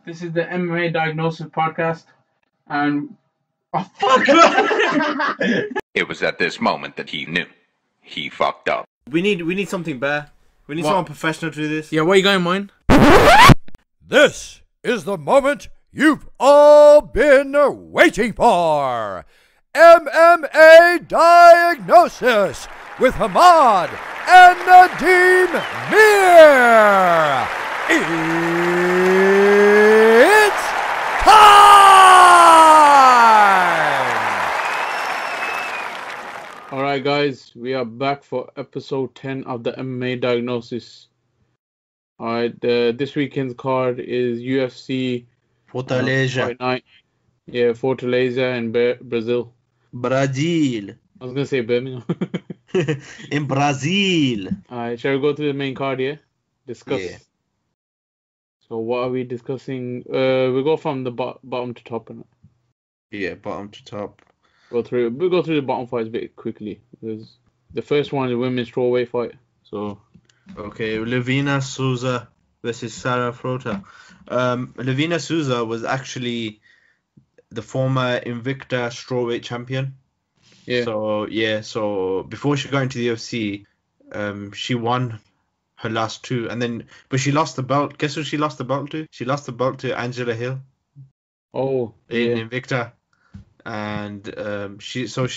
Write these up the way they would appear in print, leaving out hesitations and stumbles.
This is the MMA Diagnosis podcast, and oh fuck! It was at this moment that he knew he fucked up. We need something better. We need someone professional to do this. Yeah, where you going, mine? This is the moment you've all been waiting for. MMA Diagnosis with Hamad and Nadim Mir. It's time! Alright guys, we are back for episode 10 of the MMA Diagnosis. Alright, this weekend's card is UFC Fight Night. Yeah, Fortaleza in Brazil. Brazil. I was going to say Birmingham. In Brazil. Alright, shall we go through the main card here? Discuss. Yeah. So what are we discussing? We'll go from the bottom to top. Yeah, bottom to top. We'll go through the bottom fights a bit quickly. Because the first one is a women's strawweight fight. So Okay, Livia Souza versus Sarah Frota. Livia Souza was actually the former Invicta strawweight champion. yeah. So before she got into the UFC, she won her last two, but she lost the belt. Guess who she lost the belt to? She lost the belt to Angela Hill Oh, in yeah. Invicta, and she's a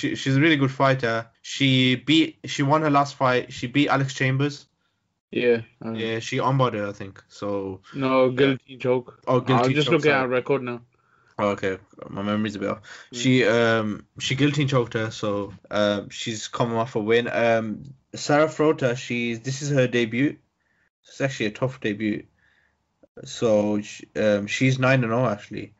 really good fighter. She won her last fight. She beat Alex Chambers. Yeah. Yeah, she armbarred her, I think. So No, guillotine choke. Oh, guillotine I'll just choke, look at sorry. our record now. Oh, okay, my memory's a bit off. Mm. She guillotine choked her, so she's coming off a win. Sarah Frota, this is her debut. It's actually a tough debut. So she's 9-0 actually.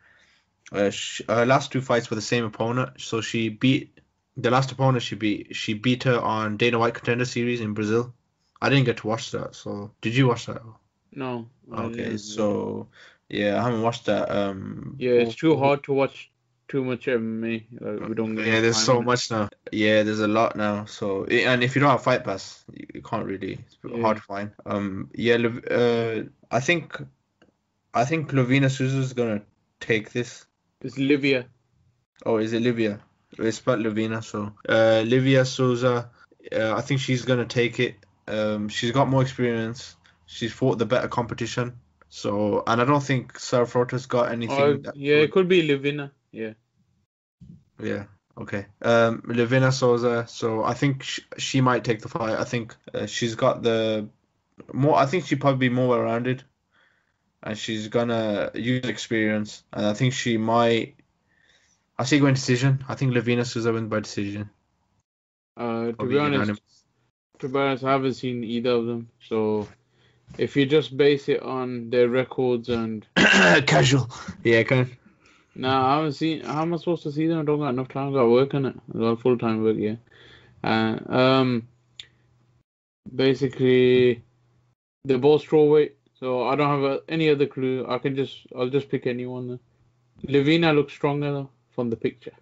Her last two fights were the same opponent. So she beat the last opponent. She beat her on Dana White Contender Series in Brazil. I didn't get to watch that. So did you watch that? No. I Okay, didn't. so yeah, I haven't watched that. Yeah, it's too hard to watch too much MMA. We don't get Yeah, there's time so on it. much now. Yeah, there's a lot now. So, and if you don't have Fight Pass, you can't really. It's hard to find. I think Livia Souza's gonna take this. It's Livia. Oh, is it Livia? It's spelled Livia. So, Livia Souza. I think she's gonna take it. She's got more experience. She's fought the better competition. So, and I don't think Sarah Frota's got anything. It could be Livina. Yeah. Yeah. Okay. Livia Souza. So I think she might take the fight. I think she's got the more. I think she'd probably be more well-rounded, and she's gonna use experience. And I think she might. I see going decision. I think Livia Souza wins by decision. To Probably be honest, unanimous. I haven't seen either of them. So if you just base it on their records and Casual. Yeah, kind. I haven't seen. How am I supposed to see them? I don't got enough time. I got work on it. I got full time work. Yeah. Basically, they're both strawweight. So I don't have any other clue. I'll just pick anyone. Then. Livina looks stronger though from the picture.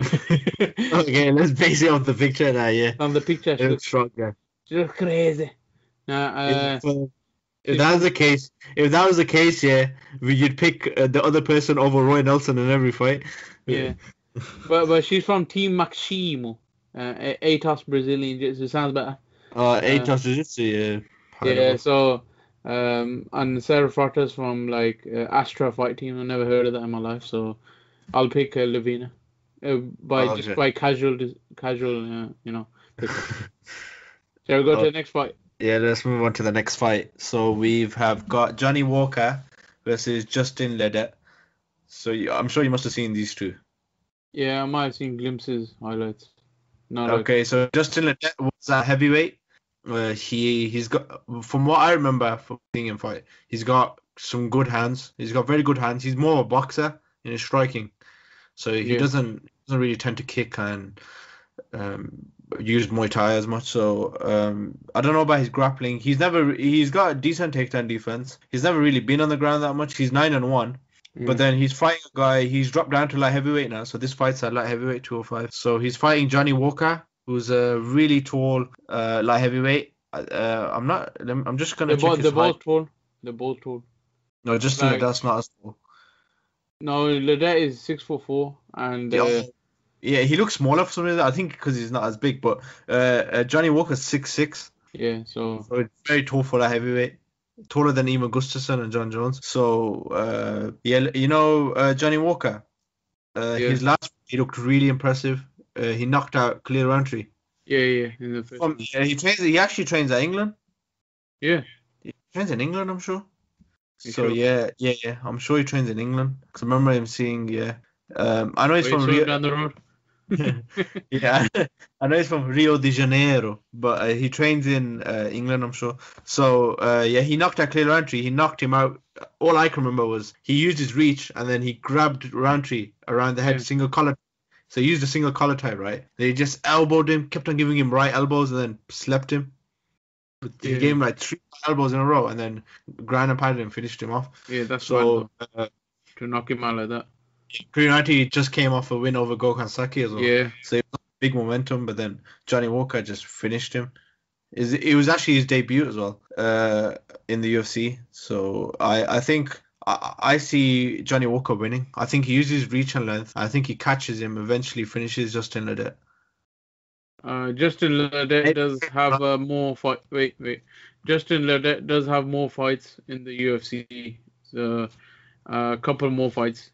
Okay, let's base it off the picture now. Yeah. From the picture, she looks stronger. crazy. If that was the case, yeah, you'd pick the other person over Roy Nelson in every fight. Yeah, but she's from Team Maximo, Atos Brazilian Jiu-Jitsu. Sounds better. Atos Jiu-Jitsu, yeah. Yeah, so and Sarah Frota's from like Astra Fight Team. I've never heard of that in my life, so I'll pick Livina. By casual, you know. Shall we go to the next fight? Yeah, let's move on to the next fight. So have got Johnny Walker versus Justin Ledet. So I'm sure you must have seen these two. Yeah, I might have seen glimpses, highlights. Okay, so Justin Ledet was a heavyweight. He's got, from what I remember from seeing him fight, he's got some good hands. He's got very good hands. He's more of a boxer in his striking, so he doesn't really tend to kick and use Muay Thai as much. So I don't know about his grappling. He's got a decent takedown defense. He's never really been on the ground that much. He's 9-1. But then he's fighting a guy, he's dropped down to light heavyweight now. So this fight's at light heavyweight 205. So he's fighting Johnny Walker, who's a really tall light heavyweight. I'm just going to check his height. They're both tall. No, Justin Like, Ledet's not as tall. no, Ledet is 6'4", and Yeah, he looks smaller for some reason. I think because he's not as big. But Johnny Walker's 6'6". yeah, so So it's very tall for a heavyweight. Taller than Eamon Gustafsson and Jon Jones. So yeah, Johnny Walker. yeah, His last fight, he looked really impressive. He knocked out Khalil Rountree. yeah, in the first one. He actually trains at England. Yeah, He trains in England, I'm sure. you So sure? yeah. I'm sure he trains in England. Because I remember him seeing, yeah. I know he's Wait, from so Rio. down the road. Yeah, I know he's from Rio de Janeiro, but he trains in England, I'm sure. So yeah, he knocked out Khalil Rountree. He knocked him out. All I can remember was he used his reach and then he grabbed Rountree around the head, Yeah. single collar. So he used a single collar tie, right? Then he just elbowed him, kept on giving him right elbows, and then slept him. But he Yeah. gave him like 3 elbows in a row, and then ground and pounded and finished him off. Yeah, that's So bad though, to knock him out like that. Renata just came off a win over Gokhan Saki as well. Yeah, So it was big momentum, but then Johnny Walker just finished him. It was actually his debut as well in the UFC. So I think I see Johnny Walker winning. I think he uses reach and length. I think he catches him, eventually finishes Justin Ledet. Justin Ledet does have more fight. Wait. Justin Ledet does have more fights in the UFC. So a couple more fights.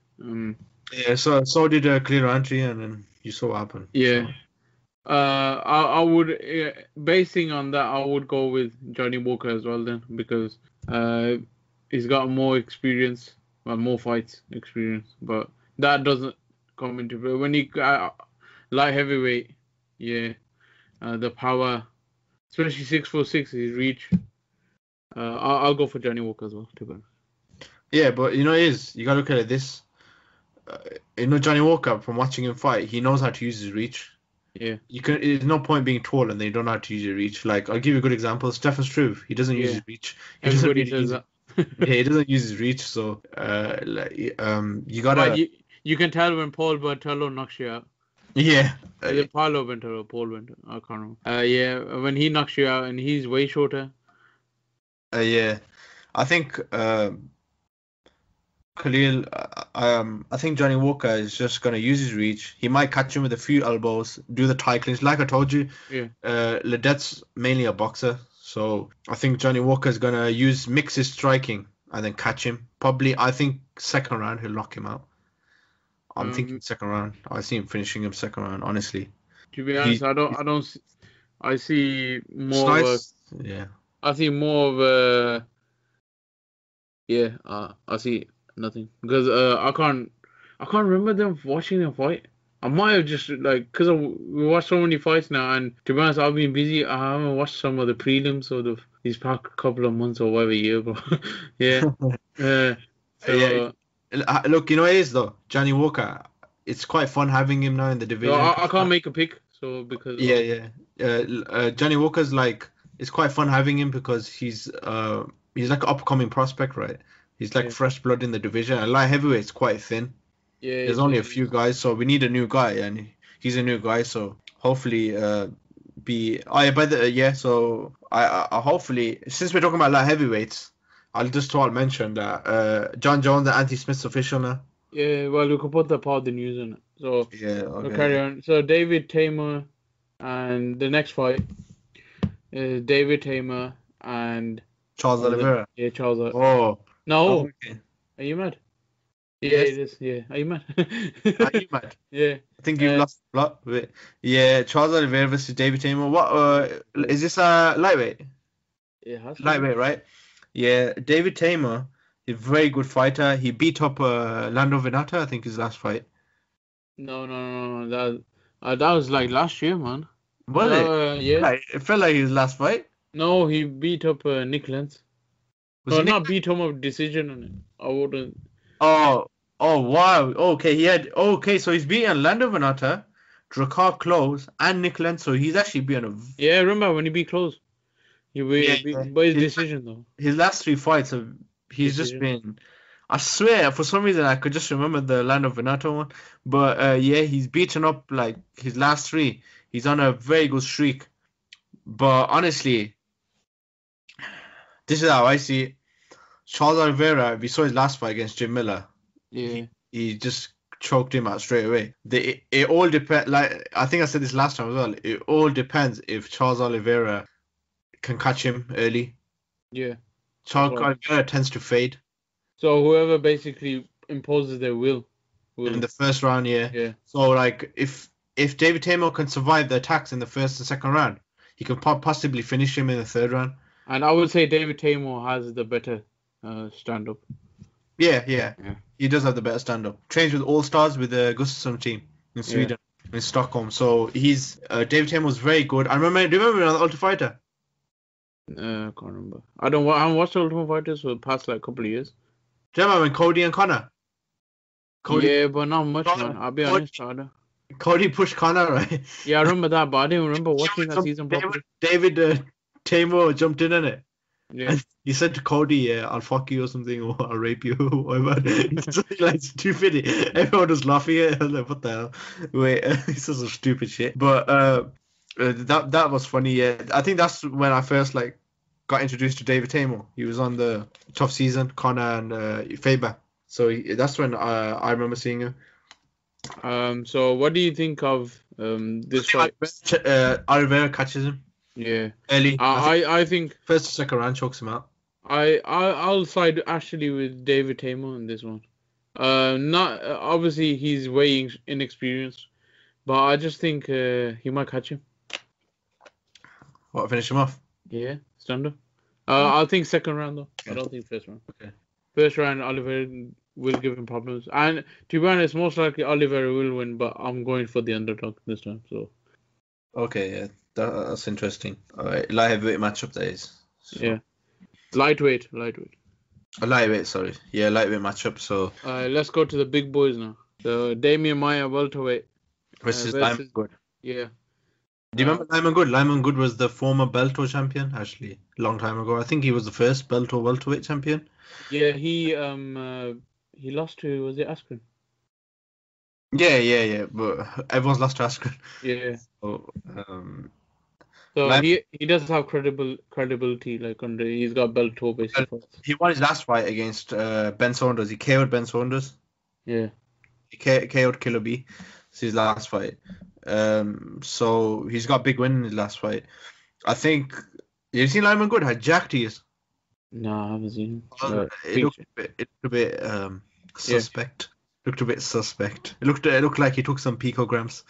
Yeah, so did Khalil Rountree, and then you saw what happened. Yeah. So. I would, basing on that, I would go with Johnny Walker as well then, because he's got more experience, well, more fights experience, but that doesn't come into play. When he light heavyweight, yeah, the power, especially 6'6", his reach. I'll go for Johnny Walker as well, to be honest. Yeah, but you gotta look at it this. Johnny Walker, from watching him fight, he knows how to use his reach. Yeah. There's no point being tall and they don't know how to use your reach. Like, I'll give you a good example. Stefan Struve, he doesn't use his reach. Everybody does that. Yeah, he doesn't use his reach. So, you gotta. But you can tell when Paul Bertello knocks you out. Yeah. Is it Paulo Bertello? Paul Bertello? I can't remember. Yeah, when he knocks you out and he's way shorter. Yeah, I think Khalil. I think Johnny Walker is just gonna use his reach. He might catch him with a few elbows, do the tie clinch. Like I told you, Ledet's mainly a boxer, so I think Johnny Walker is gonna mix his striking and then catch him. Probably, I think second round he'll knock him out. I'm thinking second round. I see him finishing him second round. Honestly, to be honest, I see more. Nice. Yeah. I see more of a. Yeah, I see nothing because I can't remember them watching them fight. I might have just because we watched so many fights now, and to be honest, I've been busy. I haven't watched some of the prelims of these past couple of months or whatever year, but yeah. Yeah. Look, you know what it is though, Johnny Walker. It's quite fun having him now in the division. So I can't make a pick, so because Johnny Walker's it's quite fun having him because he's like an upcoming prospect, right? He's like fresh blood in the division, and light heavyweight's quite thin. Yeah, there's only a few guys, so we need a new guy, and he's a new guy, so hopefully So I hopefully, since we're talking about light heavyweights, I'll just mention that Jon Jones and Anthony Smith's official now. Yeah, well, we could put that part of the news in it. So yeah, okay. We'll carry on. So David Teymur, and the next fight is David Teymur and Charles Oliveira. Yeah, Charles. Oh no! Okay. Are you mad? Yes. Yeah, it is. Yeah, are you mad? Are you mad? Yeah. I think you've lost a lot. Yeah, Charles Oliveira versus David Teymur. What is this? Lightweight. It has to lightweight, right? Yeah, David Teymur. He's a very good fighter. He beat up Lando Renata, I think, his last fight. No. That was like last year, man. Was it? Yeah. It felt like his last fight. No, he beat up Nick Lentz. Not beat him up, decision on it. I wouldn't. Oh wow. Okay, so he's beaten Lando Renata, Drakkar Klose, and Nick Lentz. So he's actually beaten Yeah, remember when he beat Klose? By his decision though. His last 3 fights he's just been. I swear, for some reason I could just remember the Lando Renata one, but he's beaten up his last 3. He's on a very good streak, but honestly, this is how I see it. Charles Oliveira, we saw his last fight against Jim Miller. Yeah. He just choked him out straight away. It all depends. Like I think I said this last time as well. It all depends if Charles Oliveira can catch him early. Yeah. Charles Oliveira tends to fade. So whoever basically imposes their will in the first round. Yeah. So like if David Teymur can survive the attacks in the first and second round, he can possibly finish him in the third round. And I would say David Teymur has the better stand-up. Yeah. He does have the better stand-up. Trains with All-Stars with the Gustafsson team in Sweden, in Stockholm. So he's David Teymur was very good. Do you remember on the Ultimate Fighter? I can't remember. I haven't watched Ultimate Fighters for the past like couple of years. Do you remember when Cody and Conor? Yeah, but not much, man. I'll be honest. Cody pushed Conor, right? Yeah, I remember that, but I didn't remember watching that season properly. David Teymur jumped in it. Yeah. And he said to Cody, I'll fuck you or something, or I'll rape you, or whatever. It's something like stupid. Everyone was laughing at it. I was like, what the hell? Wait, this is some stupid shit. But that was funny, yeah. I think that's when I first got introduced to David Teymur. He was on the Tough Season, Conor and Faber. So that's when I remember seeing him. So what do you think of this fight? Oliveira catches him. Yeah. Early. I think first or second round chokes him out. I'll side actually with David Teymur in this one. Not obviously he's way inexperienced, but I just think he might catch him. What, finish him off? Yeah, stand up. I think second round though. I don't think first round. Okay. First round, Oliveira will give him problems, and to be honest, most likely Oliveira will win. But I'm going for the underdog this time. So. Okay, yeah, that's interesting. All right, light heavyweight matchup there is. So. Yeah, lightweight. Lightweight, sorry. Yeah, lightweight matchup. So. Let's go to the big boys now. So Demian Maia welterweight versus Lyman Good. Yeah. Do you remember Lyman Good? Lyman Good was the former Bellator champion, actually, a long time ago. I think he was the first Bellator welterweight champion. Yeah, he lost to, was it Askren? Yeah. But everyone's lost to Askren. Yeah. So he does have credibility, he's got Bellator basically. He won his last fight against Ben Saunders. He KO'd Ben Saunders. Yeah. He KO'd Killer B. It's his last fight. So he's got a big win in his last fight. I think. You've seen Lyman Good? How jacked he is. No, I haven't seen him. It looked a bit suspect. Yeah. Looked a bit suspect. It looked like he took some picograms.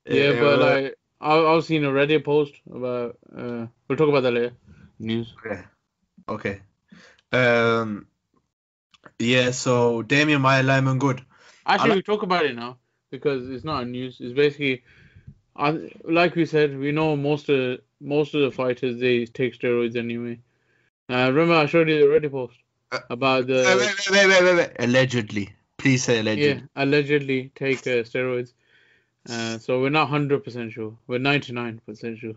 Yeah, but I've seen a Reddit post about. We'll talk about that later. News. Okay. Yeah. So Demian Maia, Lyman Good. Actually, we talk about it now because it's not news. It's basically, like we said, we know most of the fighters they take steroids anyway. Remember I showed you the Reddit post about the. Wait. Allegedly. Please say allegedly. Yeah, allegedly take steroids. So we're not 100% sure. We're 99% sure.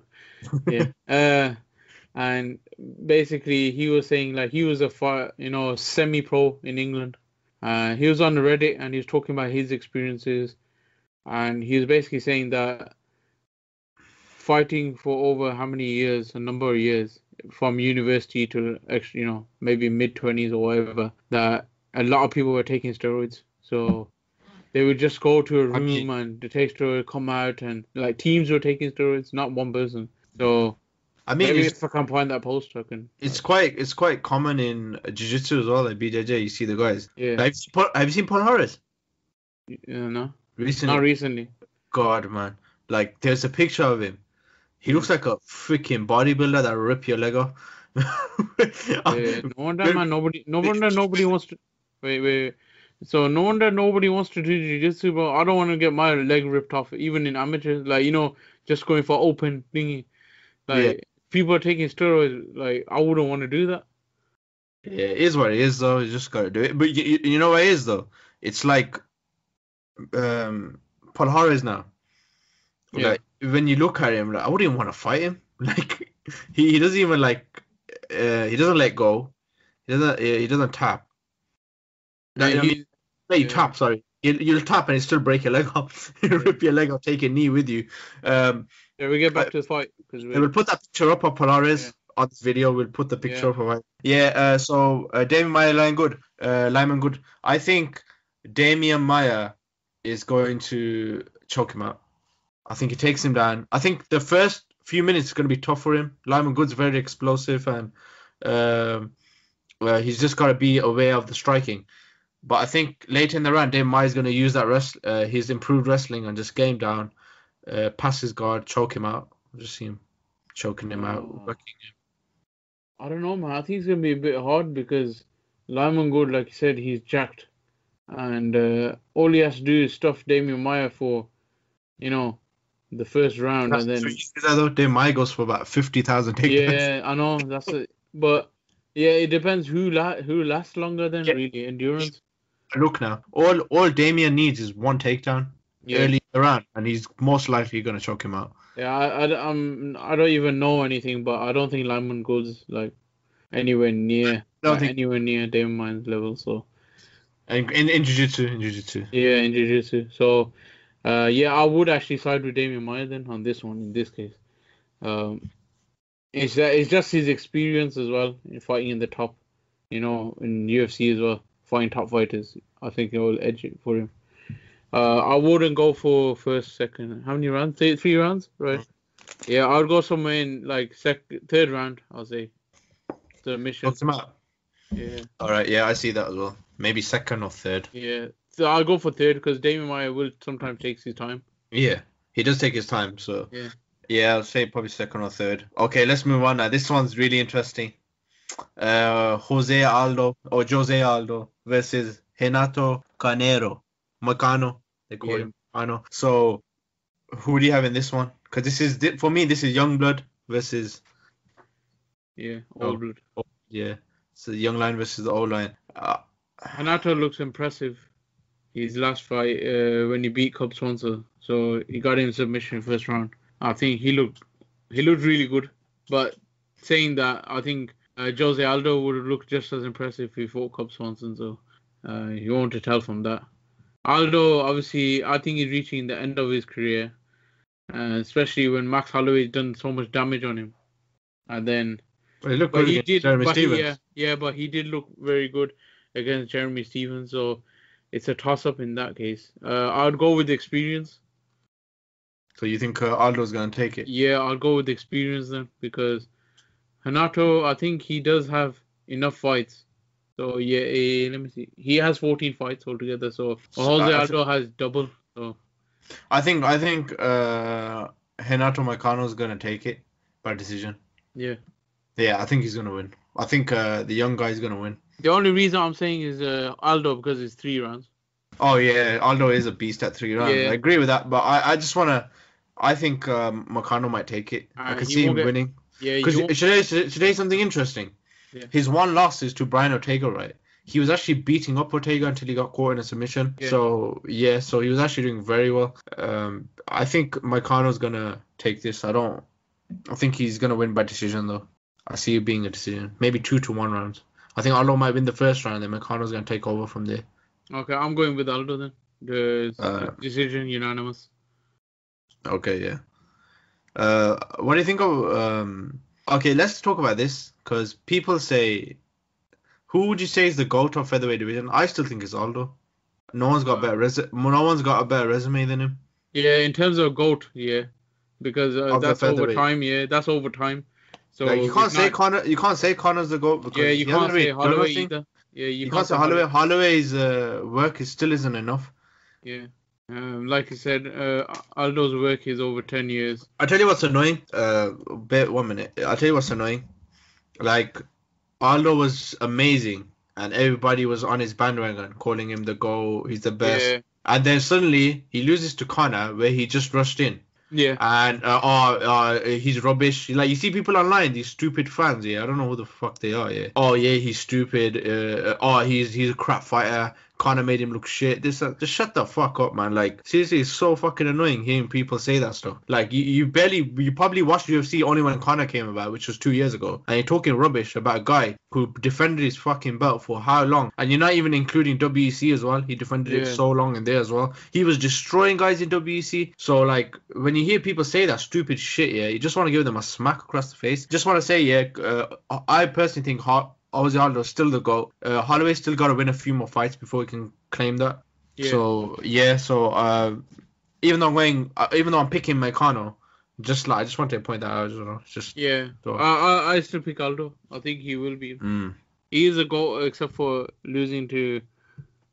Yeah. And basically he was saying he was a semi-pro in England. He was on the Reddit and he was talking about his experiences, and he was basically saying that fighting for over how many years, a number of years, from university to maybe mid-20s or whatever, that a lot of people were taking steroids. So they would just go to a room and the take steroid, come out, and teams were taking steroids, not one person. So maybe if I can find that post, I can. It's quite common in jiu-jitsu as well, like BJJ. You see the guys. Yeah. Have you seen Paul Horace? No. Recently? Not recently. God, man. There's a picture of him. He looks like a freaking bodybuilder that rip your leg off. No wonder, man. Nobody wants to. Wait. So no wonder nobody wants to do jiu-jitsu, but I don't want to get my leg ripped off, even in amateurs. Just going for open thingy. People are taking steroids. I wouldn't want to do that. Yeah, it is what it is, though. You just gotta do it. But you know what it is, though. It's like Paul Horace now. Yeah. When you look at him, I wouldn't even want to fight him. He doesn't even he doesn't let go. He doesn't tap. You tap. Sorry, you'll tap and you still break your leg off. Rip your leg off, take a knee with you. We get back to the fight because we'll put that picture up of Polaris on this video. We'll put the picture Yeah. up. Right? Yeah. So Demian Maia Lyman good. I think Demian Maia is going to choke him out. I think he takes him down. I think the first few minutes is going to be tough for him. Lyman Good's very explosive, and he's just got to be aware of the striking. But I think later in the round, Demian Maia is going to use that his improved wrestling and just get him down, pass his guard, choke him out. Just see him choking him out. I don't know, man. I think it's gonna be a bit hard because Lyman Good, like you said, he's jacked, and all he has to do is stuff Demian Maia for, the first round, and then Demian Maia goes for about 50,000 takedowns. yeah, I know that's it. But yeah, it depends who lasts longer than really endurance. Look now, all Demian needs is one takedown early in the round, and he's most likely gonna choke him out. Yeah, I don't even know anything, but I don't think Lyman goes like anywhere near Demian Maia's level. So, and in jiu-jitsu. Yeah, in jiu-jitsu. So, I would actually side with Demian Maia then on this one. In this case, it's just his experience as well in fighting in the top, in UFC as well, fighting top fighters. I think it will edge it for him. I wouldn't go for first, second. How many rounds? Three rounds, right? Yeah, I'll go somewhere in like third round. I'll say the mission. What's him out? Yeah. All right. Yeah, I see that as well. Maybe second or third. Yeah. So I'll go for third because Demian Maia will sometimes take his time. Yeah, he does take his time. So yeah, I'll say probably second or third. Okay, let's move on now. This one's really interesting. Jose Aldo versus Renato Moicano. They call him Moicano. So, who do you have in this one? Because this is young blood versus old blood. Yeah, so the young line versus the old line. Renato looks impressive. His last fight when he beat Cub Swanson, so he got him submission first round. I think he looked really good. But saying that, I think Jose Aldo would have looked just as impressive if he fought Cub Swanson. So you want to tell from that. Aldo, obviously, I think he's reaching the end of his career, especially when Max Holloway's done so much damage on him. And then, but he did look very good against Jeremy Stevens. So it's a toss-up in that case. I'd go with the experience. So you think Aldo's going to take it? Yeah, I'll go with the experience then because Renato, I think he does have enough fights. So yeah, let me see. He has 14 fights altogether. So Jose Aldo has double. So I think Renato Moicano is gonna take it by decision. Yeah. Yeah, I think he's gonna win. I think the young guy is gonna win. The only reason I'm saying is Aldo because it's 3 rounds. Oh yeah, Aldo is a beast at 3 rounds. Yeah. I agree with that, but I think Moicano might take it. I can see him winning. Yeah. Because today's something interesting. Yeah. His one loss is to Brian Ortega, right? He was actually beating up Ortega until he got caught in a submission. Yeah. So he was actually doing very well. I think Moicano's gonna take this. I think he's gonna win by decision though. I see it being a decision. Maybe 2-1 rounds. I think Aldo might win the first round, then Moicano's gonna take over from there. Okay, I'm going with Aldo then. The decision unanimous. Okay, yeah. What do you think of okay, let's talk about this because people say, who would you say is the GOAT of featherweight division? I still think it's Aldo. No one's got a better resume than him. Yeah, in terms of GOAT, yeah, because that's over time. Yeah, that's over time. So like, you can't say Connor's the GOAT because you can't say Holloway either. Yeah, you can't say Holloway. Holloway's work still isn't enough. Yeah. Like you said, Aldo's work is over 10 years. I'll tell you what's annoying. Wait 1 minute. I'll tell you what's annoying. Like, Aldo was amazing, and everybody was on his bandwagon, calling him the GOAT, he's the best. Yeah. And then suddenly, he loses to Conor, where he just rushed in. Yeah. And, he's rubbish. Like, you see people online, these stupid fans, yeah, I don't know who the fuck they are, yeah. Oh, yeah, he's stupid. He's a crap fighter. Conor made him look shit. Just shut the fuck up, man. Like, seriously, it's so fucking annoying hearing people say that stuff. Like, you probably watched UFC only when Conor came about, which was 2 years ago, and you're talking rubbish about a guy who defended his fucking belt for how long? And you're not even including WEC as well. He defended it so long in there as well. He was destroying guys in WEC. So, like, when you hear people say that stupid shit, yeah, you just want to give them a smack across the face. Just want to say, yeah, I personally think Aldo's still the GOAT. Holloway's still got to win a few more fights before he can claim that. Yeah. So even though I'm picking Moicano, I just want to point that out. I still pick Aldo. I think he will be. He is a GOAT, except for losing to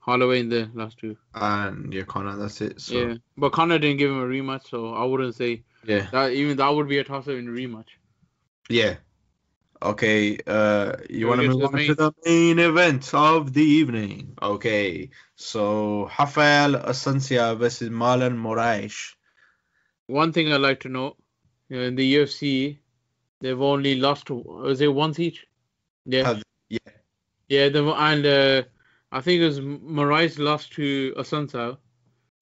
Holloway in the last two. And Conor, that's it. So. Yeah, but Conor didn't give him a rematch, so I wouldn't say that would be a toss-up in a rematch. Yeah. Okay, you want to move on to the main event of the evening? Okay, so Raphael Asuncao versus Marlon Moraes. One thing I'd like to know, in the UFC, they've only lost, was it once each? Yeah. And I think it was Moraes lost to Asuncao,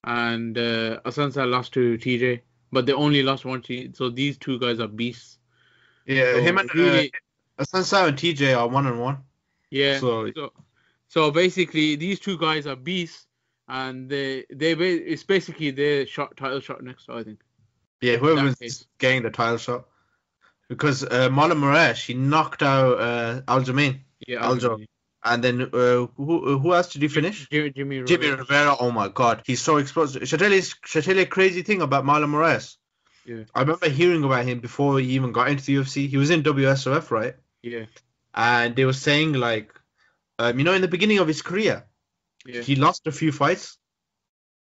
and Asuncao lost to TJ, but they only lost once each, so these two guys are beasts. Yeah, so him and Asuncao and TJ are 1-1. Yeah. So basically, these two guys are beasts, and it's basically their title shot next, I think. Yeah, whoever's getting the title shot, because Marlon Moraes, he knocked out Aljamain. Yeah, Aldo. And then who else did he finish? Jimmy Rivera. Oh my God, he's so explosive. Should I tell you a crazy thing about Marlon Moraes? Yeah. I remember hearing about him before he even got into the UFC. He was in WSOF, right? Yeah. And they were saying, like, in the beginning of his career, he lost a few fights.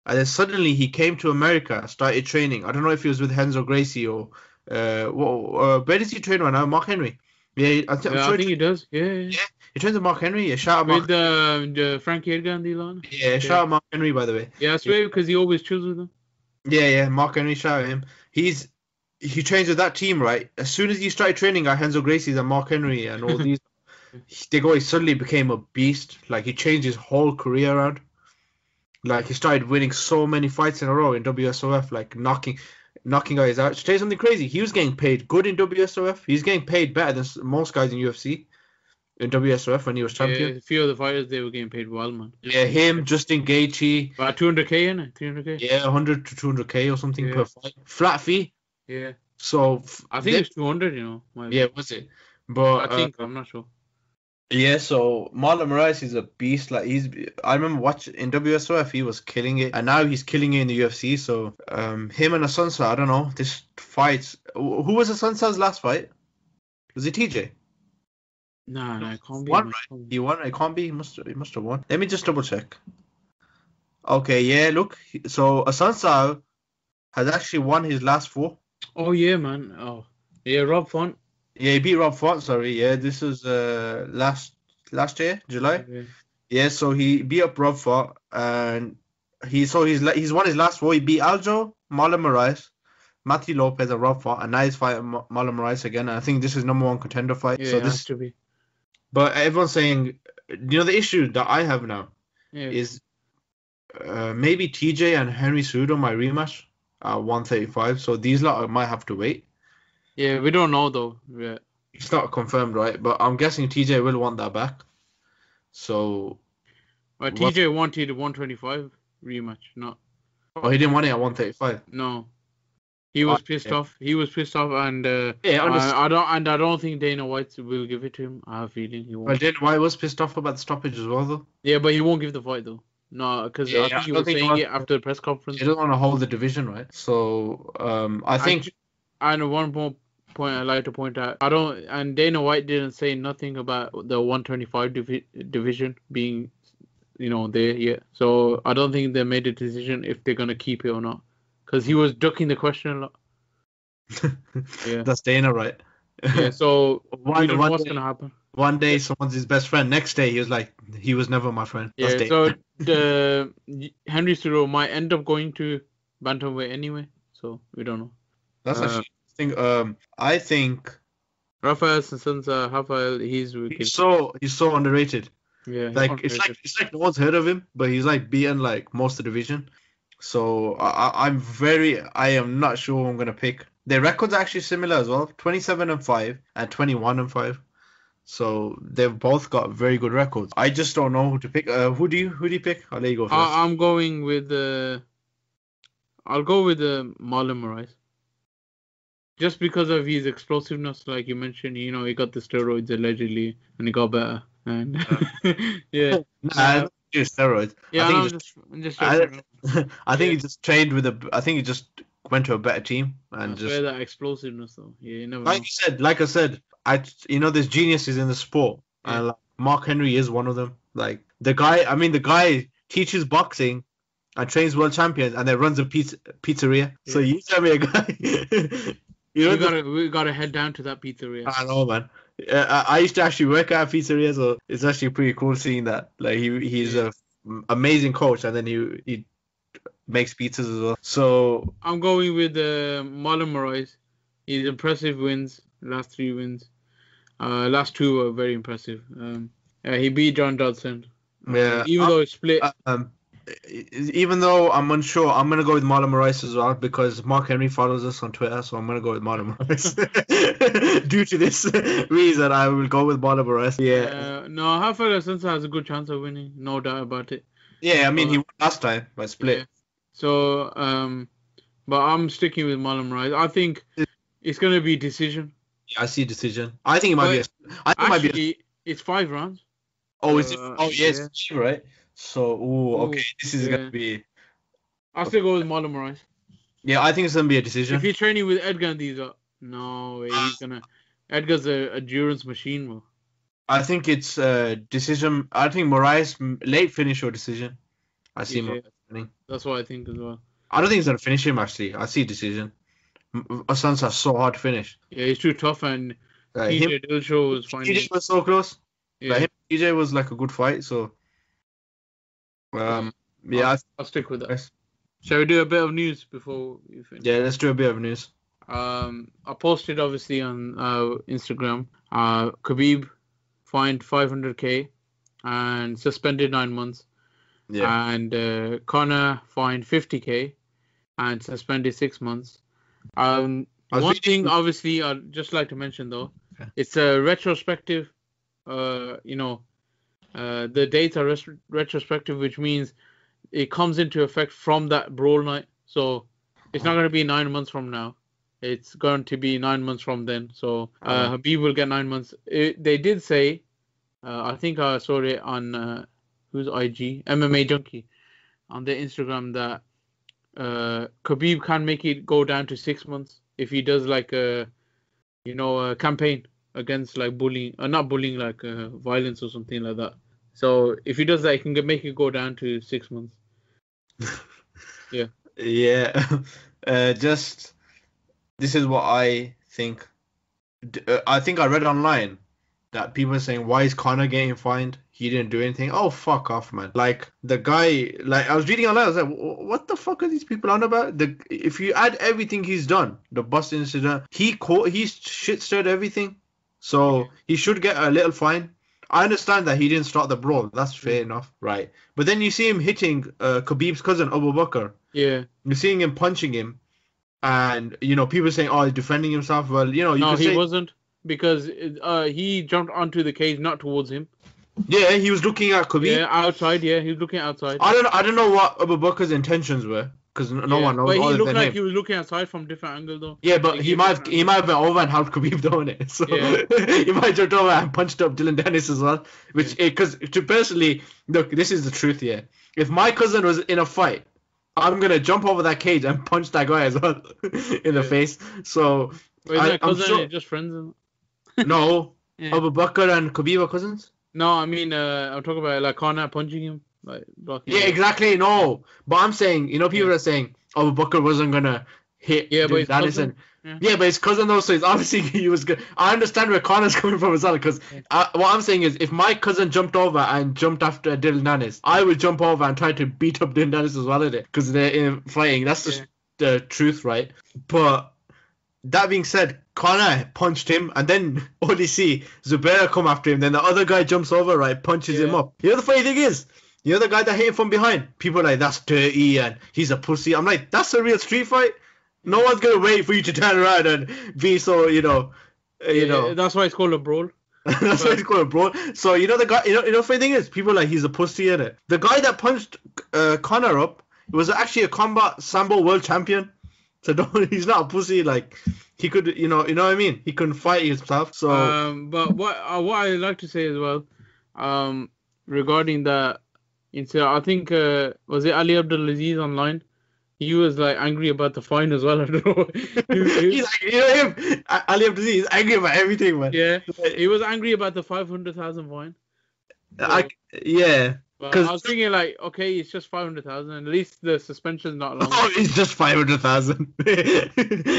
And then suddenly he came to America, started training. I don't know if he was with Renzo Gracie or... where does he train right now? Mark Henry. Yeah, I think he does. Yeah. He trains with Mark Henry. Yeah, shout out Mark. With Frankie Edgar and Elon. Yeah, shout out Mark Henry, by the way. Yeah, I swear, because he always chills with them. Yeah, Mark Henry, shout out him. He trains with that team, right? As soon as he started training at Renzo Gracie's and Mark Henry and all these, he suddenly became a beast. Like, he changed his whole career around. Like, he started winning so many fights in a row in WSOF, like knocking guys out. To tell you something crazy, he was getting paid good in WSOF. He's getting paid better than most guys in UFC. In WSOF when he was champion. Yeah, a few of the fighters, they were getting paid well, man. Yeah, him, Justin Gaethje. About 200k, innit? 300k? Yeah, 100 to 200k or something per fight. Flat fee. Yeah. So... I think it's 200, Yeah, was it? But I think, I'm not sure. Yeah, so Marlon Moraes is a beast. Like, I remember watching in WSOF, he was killing it. And now he's killing it in the UFC. So, him and Asuncao, I don't know. This fight... Who was Asuncao's last fight? Was it TJ? No, it can't be. Won, right? He won. It can't be. He must have won. Let me just double check. Okay, yeah. Look, so Asuncao has actually won his last 4. Oh yeah, man. Oh yeah, Rob Font. Yeah, he beat Rob Font. Sorry, yeah. This was last year, July. Okay. Yeah, so he beat up Rob Font, and he's won his last 4. He beat Aldo, Marlon Moraes, Matthew Lopez, and Rob Font, and now he's fighting Marlon Moraes again. And I think this is #1 contender fight. Yeah, so this has to be. But everyone's saying, the issue that I have now is maybe TJ and Henry Cejudo might rematch at 135. So these lot might have to wait. Yeah, we don't know though. Yeah. It's not confirmed, right? But I'm guessing TJ will want that back. So. But TJ wanted a 125 rematch, not. Oh, he didn't want it at 135. No. He was pissed off. He was pissed off, and I don't think Dana White will give it to him. I have a feeling he won't. Well, Dana White was pissed off about the stoppage as well, though. Yeah, but he won't give the fight though. No, because I think he was saying it after the press conference. He doesn't want to hold the division, right? So I think. And one more point I'd like to point out, and Dana White didn't say nothing about the 125 division being, there yet. So I don't think they made a decision if they're gonna keep it or not. Because he was ducking the question a lot. Yeah. That's Dana, right? Yeah, so we don't know what's going to happen. One day someone's his best friend. Next day he was like, he was never my friend. Yeah, so Henry Cejudo might end up going to bantamweight anyway. So we don't know. That's actually interesting. I think Raphael Asuncao, he's so underrated. Yeah, Like it's like no one's heard of him, but he's like beaten like most of the division. So I am not sure who I'm gonna pick. Their records are actually similar as well, 27-5 and 21-5. So they've both got very good records. I just don't know who to pick. Who do you pick? I'll let you go first. I'm going with I'll go with Marlon Moraes. Just because of his explosiveness, like you mentioned, you know, he got the steroids allegedly, and he got better. And yeah, Nah, steroids. yeah, I think I he just trained with I think he just went to a better team and just that explosiveness though. Yeah, you never like know. like I said, there's geniuses in the sport, and like, Mark Henry is one of them. Like the guy teaches boxing and trains world champions, and then runs a pizzeria. Yeah. So you tell me a guy. we gotta head down to that pizzeria. I know, man. I used to actually work at a pizzeria, so it's actually pretty cool seeing that. Like he's a amazing coach, and then he makes pizzas as well. So I'm going with Marlon Moraes. He's impressive wins. Last 3 wins. Last 2 were very impressive. He beat John Dodson. Even though it's split. Even though I'm unsure, I'm gonna go with Marlon Moraes as well because Mark Henry follows us on Twitter, so I'm gonna go with Marlon Moraes. Due to this reason, I will go with Marlon Moraes. Yeah. No, Raphael Asuncao has a good chance of winning, no doubt about it. Yeah, I mean he won last time by split. Yeah. So, but I'm sticking with Marlon Moraes. I think it's gonna be decision. Yeah, I see decision. I think it might be. It's 5 rounds. Oh, is it? Oh, yes, yeah. Right. So, okay, this is gonna be. I'll still go with Marlon Moraes. Yeah, I think it's gonna be a decision. If you're training with Edgar and these no way, he's gonna. Edgar's a endurance machine, bro. I think it's a decision. I think Moraes late finish or decision. I see Moraes winning. That's what I think as well. I don't think he's gonna finish him actually. I see decision. Asanca's so hard to finish. Yeah, he's too tough, and TJ Dillashaw was fine. TJ was so close. Yeah, like TJ was like a good fight. So. Yeah, I'll stick with that. Shall we do a bit of news before you finish? Yeah, let's do a bit of news. I posted obviously on Instagram. Khabib fined $500K and suspended 9 months. Yeah. And Conor fined $50K and suspended 6 months. One thing, obviously, I'd just like to mention though, it's a retrospective. The dates are retrospective, which means it comes into effect from that brawl night. So it's not going to be 9 months from now. It's going to be 9 months from then. So Khabib will get 9 months. They did say, I think I saw it on who's IG, MMA Junkie, on their Instagram that Khabib can make it go down to 6 months if he does like a campaign against like bullying, not bullying, like violence or something like that. So if he does that, he can make it go down to 6 months. Yeah. Yeah. This is what I think. I think I read online that people are saying, why is Conor getting fined? He didn't do anything. Oh, fuck off, man. Like, the guy, like, I was reading online, I was like, what the fuck are these people on about? If you add everything he's done, the bust incident, he shit-stirred everything. So he should get a little fine. I understand that he didn't start the brawl. That's fair enough, right? But then you see him hitting Khabib's cousin, Abu Bakr. Yeah. You're seeing him punching him. And, people saying, oh, he's defending himself. Well, he wasn't. Because he jumped onto the cage, not towards him. Yeah, he was looking at Khabib. Yeah, outside. Yeah, he was looking outside. I don't know what Abu Bakr's intentions were. Because no one knows. But he looked like he was looking outside from different angle though. Yeah, but he might have been over and helped Khabib doing it. So he might have jumped over and punched up Dylan Dennis as well. Because personally, look, this is the truth here. If my cousin was in a fight, I'm gonna jump over that cage and punch that guy as well in the face. So Wait, I'm sure just friends. No, Abu Bakr and Khabib are cousins. No, I mean I'm talking about like Conor punching him. Like, exactly. No, but I'm saying, people are saying Abu Bakr wasn't gonna hit. Yeah, but his cousin. Yeah, but his cousin though, so it's obviously he was good. I understand where Conor's coming from as well, because what I'm saying is, if my cousin jumped over and jumped after Dylan Dennis, I would jump over and try to beat up Dylan Dennis as well, because they're fighting. That's just the truth, right? But that being said, Conor punched him, and then only see Zubaira come after him. Then the other guy jumps over, right, punches him up. You know the funny thing is, you know the guy that hit him from behind? People are like, that's dirty and he's a pussy. I'm like, that's a real street fight. No one's gonna wait for you to turn around and be so, you know. That's why it's called a brawl. That's why it's called a brawl. So you know the guy. You know the funny thing is, people are like, he's a pussy in it. The guy that punched Conor up was actually a combat sambo world champion. So he's not a pussy. Like he could, you know what I mean. He couldn't fight himself. So, but what I like to say as well, regarding that incident, I think was it Ali Abdulaziz online? He was like angry about the fine as well. I don't know. He's like, you know him, Ali Abdulaziz is angry about everything, man. Yeah, he was angry about the 500,000 fine. Yeah. But I was thinking like, okay, it's just 500,000. At least the suspension's not long. Oh, it's just 500,000.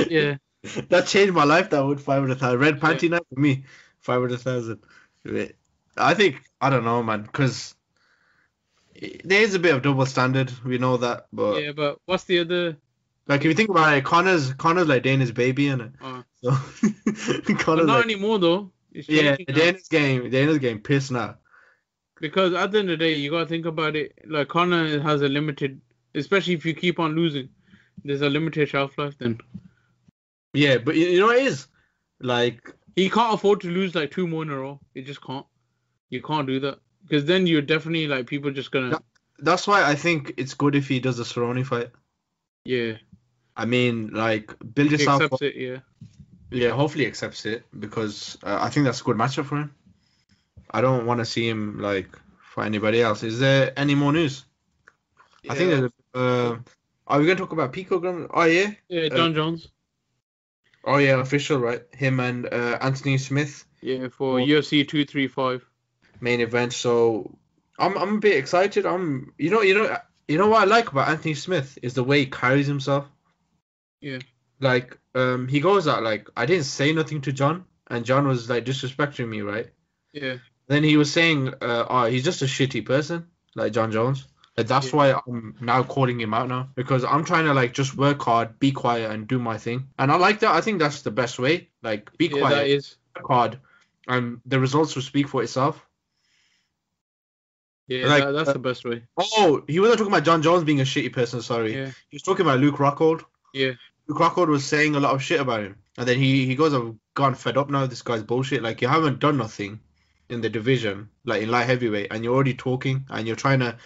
Yeah. That changed my life. That would 500,000. Red panty night for me, 500,000. I don't know, man, because there is a bit of double standard. We know that, but yeah. But what's the other? Like if you think about it, Connor's like Dana's baby, innit? So Connor's not anymore though. Yeah, Dana's getting pissed now. Because at the end of the day, you gotta think about it. Like Conor has a limited, especially if you keep on losing, there's a limited shelf life. Then. Yeah, but you know what it is? Like he can't afford to lose like 2 more in a row. He just can't. You can't do that because then you're definitely like people just gonna. That's why I think it's good if he does a Cerrone fight. Yeah. I mean, like build yourself. He accepts it, yeah. Yeah, hopefully he accepts it because I think that's a good matchup for him. I don't want to see him like fight anybody else. Is there any more news? Yeah. I think there's. Are we gonna talk about Pico? Oh yeah. Yeah, Jon Jones. Oh yeah, official, right? Him and Anthony Smith. Yeah, for UFC 235 main event. So I'm a bit excited. You know what I like about Anthony Smith is the way he carries himself. Yeah. Like he goes out like, I didn't say nothing to Jon, and Jon was like disrespecting me, right? Yeah. Then he was saying, he's just a shitty person, like Jon Jones. Like, that's why I'm now calling him out now, because I'm trying to like just work hard, be quiet, and do my thing. And I like that. I think that's the best way. Like, be quiet, that is. Work hard, and the results will speak for itself. Yeah, like, that's the best way. Oh, he wasn't talking about Jon Jones being a shitty person. Sorry, he was talking about Luke Rockhold. Yeah, Luke Rockhold was saying a lot of shit about him, and then he goes, "I've gone fed up now. This guy's bullshit. Like, you haven't done nothing in the division, like in light heavyweight, and you're already talking, and you're trying to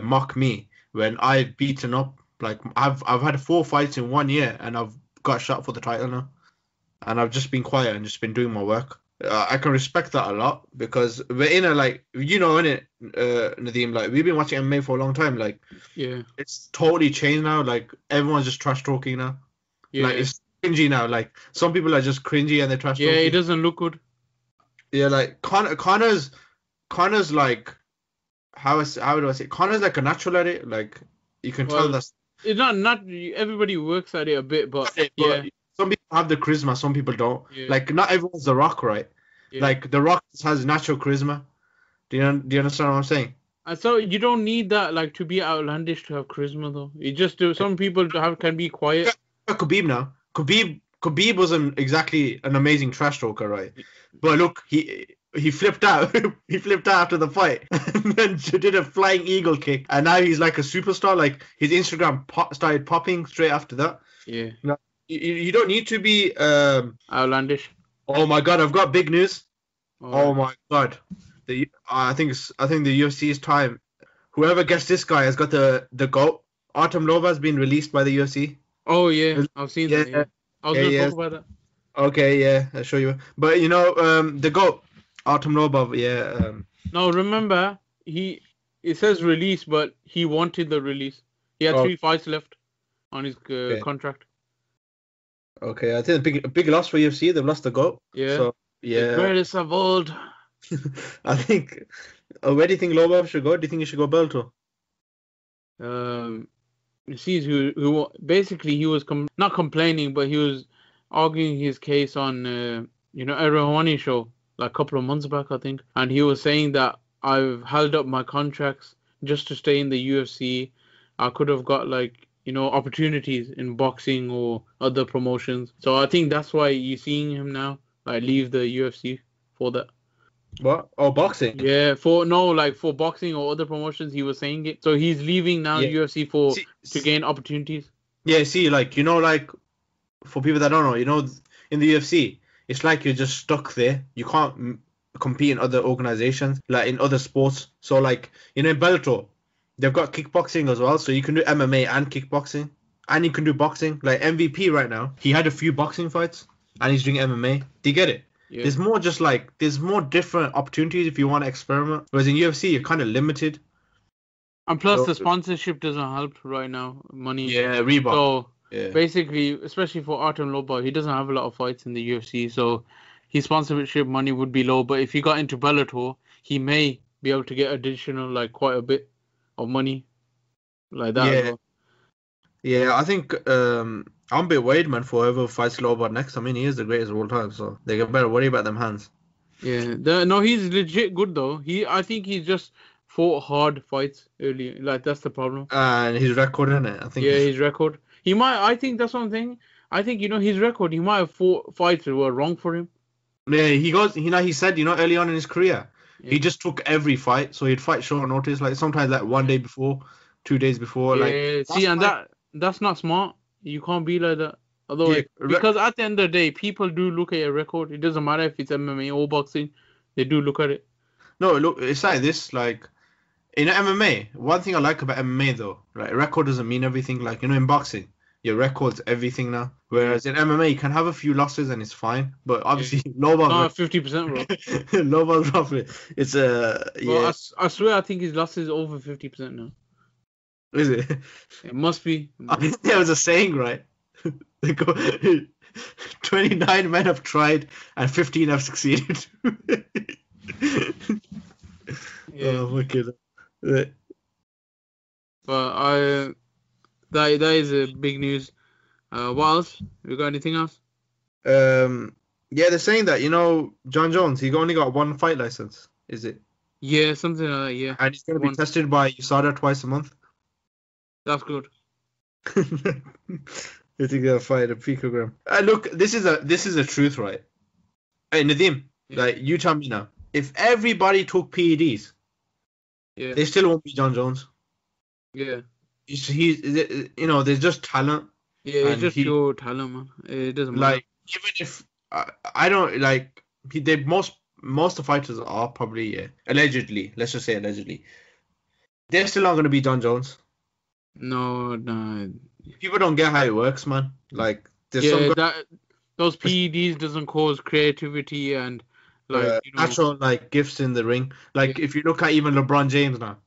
mock me when I've beaten up. Like, I've had 4 fights in 1 year, and I've got shot for the title now, and I've just been quiet and just been doing my work. I can respect that a lot because we're in a, like, you know, in it, Nadeem, like, we've been watching MMA for a long time. Like, it's totally changed now. Like, everyone's just trash talking now. Like, it's cringy now. Like, some people are just cringy and they're trash talking. Yeah, it doesn't look good. Yeah, like Connor's like, how do I say? Connor's like a natural at it. Like, you can tell that's. It's not everybody works at it a bit, but some people have the charisma, some people don't. Yeah. Like, not everyone's The Rock, right? Yeah. Like, The Rock has natural charisma. Do you understand what I'm saying? And so you don't need that, like, to be outlandish to have charisma, though. You just do. Some people can be quiet. Khabib now. Khabib wasn't exactly an amazing trash talker, right? But look, he flipped out. He flipped out after the fight, and then did a flying eagle kick, and now he's like a superstar. Like, his Instagram started popping straight after that. Yeah. You don't need to be outlandish. Oh my god, I've got big news. Oh my god. I think the UFC's time. Whoever gets this guy has got the GOAT. Artem Lova has been released by the UFC. Oh yeah, I've seen that. Yeah. I was gonna talk about that. Okay, yeah, I'll show you. But you know, the GOAT, Artem Lobov, yeah. No, remember, it says release, but he wanted the release. He had 3 fights left on his contract. Okay, I think a big loss for UFC. They've lost the GOAT. Yeah. So, yeah. The greatest of old. I think. Where do you think Lobov should go? Do you think he should go Bellator? You see, who basically he was not complaining, but he was arguing his case on Errowani show like a couple of months back, I think, and he was saying that I've held up my contracts just to stay in the UFC. I could have got like opportunities in boxing or other promotions. So I think that's why you're seeing him now leave the UFC for that. What? Oh, boxing. Yeah, for boxing or other promotions, he was saying it. So he's leaving now UFC to gain opportunities. Yeah, see, for people that don't know, in the UFC, it's like you're just stuck there. You can't compete in other organizations, like in other sports. So, in Bellator, they've got kickboxing as well. So you can do MMA and kickboxing, and you can do boxing. Like MVP right now, he had a few boxing fights, and he's doing MMA. Do you get it? Yeah. There's more different opportunities if you want to experiment. Whereas in UFC, you're kind of limited. And plus, the sponsorship doesn't help right now. Money. Yeah, Reebok. So basically, especially for Artem Lobov, he doesn't have a lot of fights in the UFC, so his sponsorship money would be low. But if he got into Bellator, he may be able to get additional, quite a bit of money, like that. Yeah. As well. Yeah, I think I'm a bit worried, man, for whoever fights Lobov next. I mean, he is the greatest of all time, so they better worry about them hands. Yeah, no, he's legit good though. I think he just fought hard fights early. That's the problem. And his record, isn't it? I think. Yeah, his record. He might. I think that's one thing. I think his record. He might have fought fights that were wrong for him. Yeah, he said, early on in his career, he just took every fight. So he'd fight short notice, sometimes 1 day before, 2 days before. Yeah, see, and that's not smart. You can't be like that. Although, because at the end of the day, people do look at your record. It doesn't matter if it's MMA or boxing. They do look at it. No, look, it's like this. In MMA, one thing I like about MMA though, record doesn't mean everything. In boxing, your record's everything now. Whereas in MMA, you can have a few losses and it's fine. But obviously, Lobov. 50%, bro. Lobov's roughly. It's Well, I swear, I think his loss is over 50% now. Is it? It must be. I think there was a saying, right? They go, 29 men have tried and 15 have succeeded. Oh, wicked. But that is big news. What else? You got anything else? Yeah, they're saying that Jon Jones, he only got one fight license. Is it? Yeah, something like that. Yeah. And he's going to be tested by USADA twice a month. That's good. You think they'll fight a picogram? Look, this is a truth, right? Hey, Nadeem, you tell me now. If everybody took PEDs, they still won't be Jon Jones. Yeah. He's there's just talent. Yeah, it's just pure talent, man. It doesn't matter. Even if I don't most of the fighters are probably allegedly. Let's just say allegedly. They're still not going to be Jon Jones. No. People don't get how it works, man. Those PEDs doesn't cause creativity and natural gifts in the ring. If you look at even LeBron James now,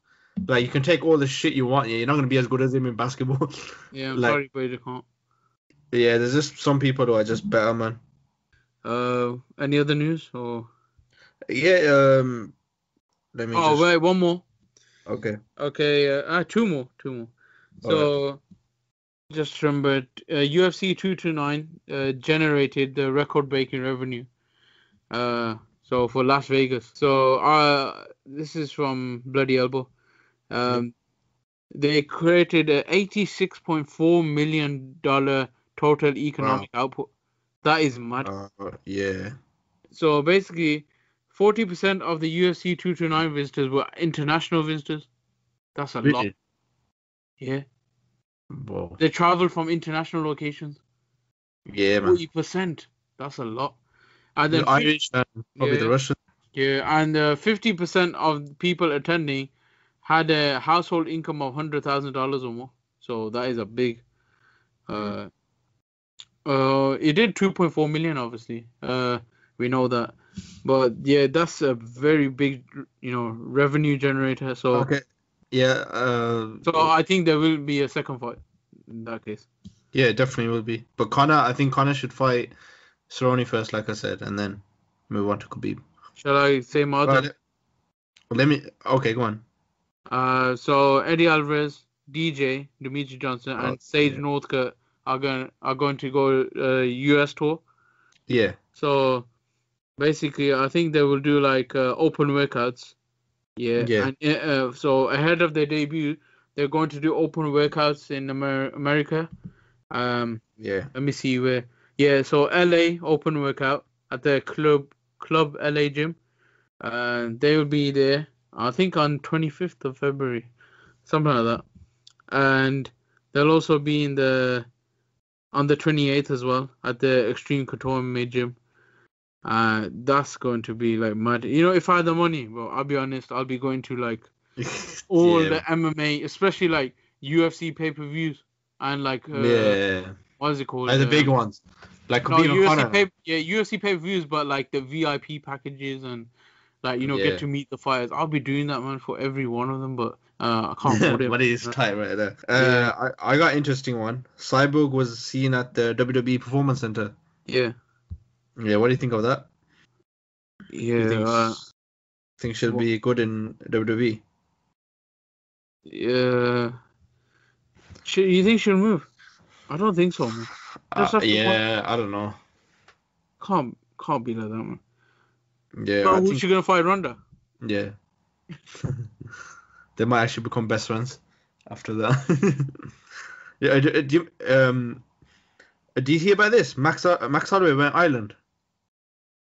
you can take all the shit you want. You're not gonna be as good as him in basketball. Yeah, I'm sorry, but you can't. Yeah, there's just some people who are just better, man. Any other news or? Yeah. Let me. Oh wait, one more. Okay. Okay. Two more. So, just remembered, UFC 229 generated the record-breaking revenue. So for Las Vegas. So this is from Bloody Elbow. They created a $86.4 million total economic output. That is mad. Yeah. So basically, 40% of the UFC 229 visitors were international visitors. That's a lot. Yeah. Whoa. They travel from international locations. Yeah, man. 40%. That's a lot. And then the Irish and probably the Russians. Yeah, and 50% of people attending had a household income of $100,000 or more. So that is a big. It did 2.4 million, obviously. We know that, but yeah, that's a very big, revenue generator. So okay. Yeah. So I think there will be a second fight in that case. Yeah, definitely will be. But I think Conor should fight Cerrone first, like I said, and then move on to Khabib. Shall I say my other? Okay, go on. So Eddie Alvarez, DJ, Demetri Johnson, and Sage Northcutt are going to go US tour. Yeah. So basically, I think they will do open workouts. Yeah. And so ahead of their debut, they're going to do open workouts in America. Yeah. Let me see where. Yeah, so LA open workout at the club LA gym. They will be there, I think, on 25th of February, something like that. And they'll also be on the 28th as well at the Extreme Couture MMA gym. That's going to be like mad. You know, if I had the money, well, I'll be honest, I'll be going to like all the MMA, especially like UFC pay-per-views and like what is it called? Like the big ones, like Khabib and Conors. UFC pay-per-views, but like the VIP packages and like get to meet the fighters. I'll be doing that, man, for every one of them, but I can't afford it. Money is tight right there. I got an interesting one. Cyborg was seen at the WWE Performance Center. Yeah. Yeah, what do you think of that? Yeah. Think she'll be good in WWE? Yeah. You think she'll move? I don't think so, man. I don't know. Can't be like that, man. Yeah. But who's she gonna fight, Ronda? Yeah. They might actually become best friends after that. Yeah. Do you hear about this? Max Holloway went Ireland.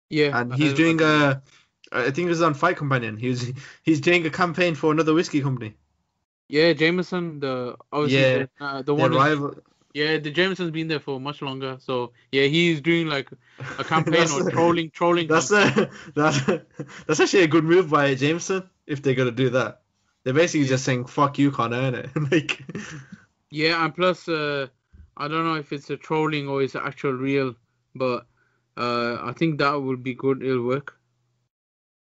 Yeah. And he's doing I think it was on Fight Companion. He's doing a campaign for another whiskey company. Yeah, Jameson, the one. Yeah, the Jameson's been there for much longer. So yeah, he's doing like a campaign or trolling. That's actually a good move by Jameson if they're gonna do that. They're basically just saying "fuck you, Conor," innit? Like. Yeah, and plus, I don't know if it's a trolling or it's actual real, but I think that would be good. It'll work.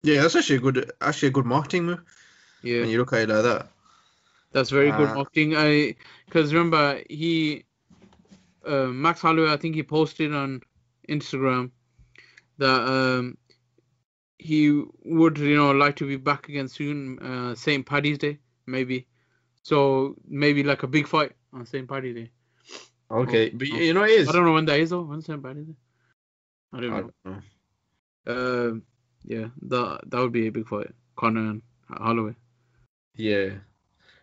Yeah, that's actually a good marketing move. Yeah, when you look at it like that. That's very good marketing. Because remember, Max Holloway, I think he posted on Instagram that he would, like to be back again soon, St. Paddy's Day, maybe. So maybe like a big fight on St. Paddy's Day. Okay, but it is. I don't know when that is though. When's St. Paddy's Day? I don't know. Yeah, that would be a big fight, Conor and Holloway. Yeah.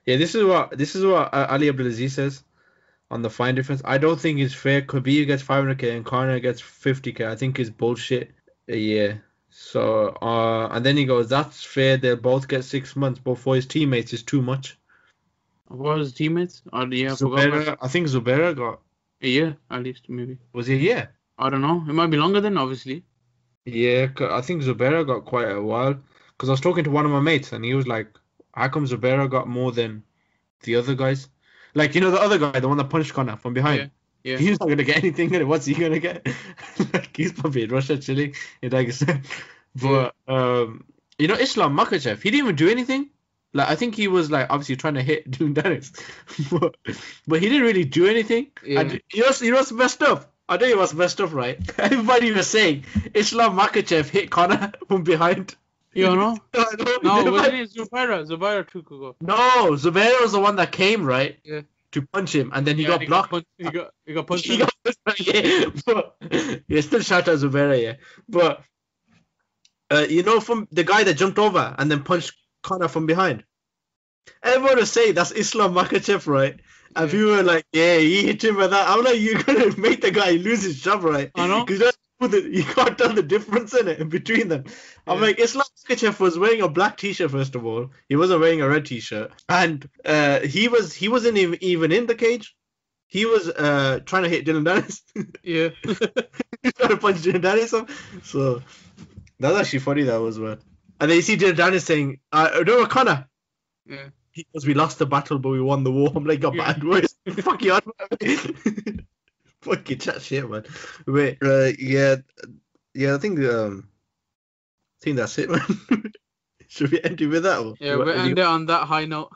This is what Ali Abdelaziz says on the fine difference. I don't think it's fair. Khabib gets 500k and Conor gets 50k. I think it's bullshit. Yeah. So and then he goes, that's fair. They'll both get 6 months, but for his teammates, it's too much. What was his teammates? I think Zubaira got a year at least, maybe. Was it a year? I don't know. It might be longer then, obviously. Yeah, I think Zubaira got quite a while. Because I was talking to one of my mates and he was like, how come Zubaira got more than the other guys? Like, the other guy, the one that punched Conor from behind. Yeah. He's not going to get anything. What's he going to get? Like, he's probably in Russia chilling in Dagestan. But, Islam Makhachev, he didn't even do anything. Like, I think he was, like, obviously trying to hit Dylan Dennis. but he didn't really do anything. Yeah. And you know what's messed up? I know what's messed up, right? Everybody was saying Islam Makhachev hit Conor from behind. You don't know? No, wasn't it Zubaira? Zubaira took a go. No, Zubaira was the one that came, right? Yeah. To punch him, and then he got blocked. He got punched. Still shout out Zubaira, yeah. But, from the guy that jumped over and then punched Conor from behind. Everyone was saying that's Islam Makhachev, right? And people were like, yeah, he hit him with that. I'm like, you're going to make the guy lose his job, right? I know. Because you can't tell the difference in between them. I'm like, Islam Makhachev was wearing a black t-shirt, first of all. He wasn't wearing a red t-shirt. And he wasn't even in the cage. He was trying to hit Dylan Dennis. Yeah. He was trying to punch Dylan Dennis up. So that's actually funny, that was, man. And then you see Dylan Dennis saying, no, Conor. Yeah. He goes, we lost the battle, but we won the war. I'm like, bad words. Fuck you on. Fucking chat shit, man. Wait, yeah, I think that's it, man. Should we end it with that one? Yeah, we'll end it on that high note.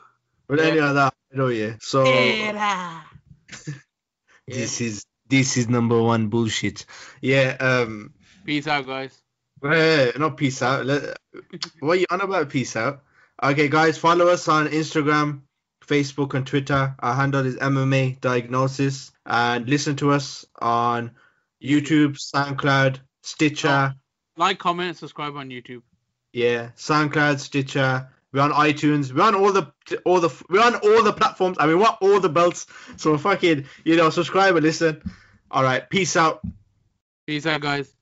We'll end it on that high note, yeah. So this is number one bullshit. Yeah. Peace out, guys. Not peace out. What are you on about? Peace out. Okay, guys, follow us on Instagram, Facebook, and Twitter. Our handle is MMA Diagnosis. And listen to us on YouTube, SoundCloud, Stitcher. Like, comment, and subscribe on YouTube. Yeah, SoundCloud, Stitcher, We're on iTunes. We're on we're on all the platforms. I mean, what all the belts. So fucking, subscribe and listen. All right, peace out. Peace out, guys.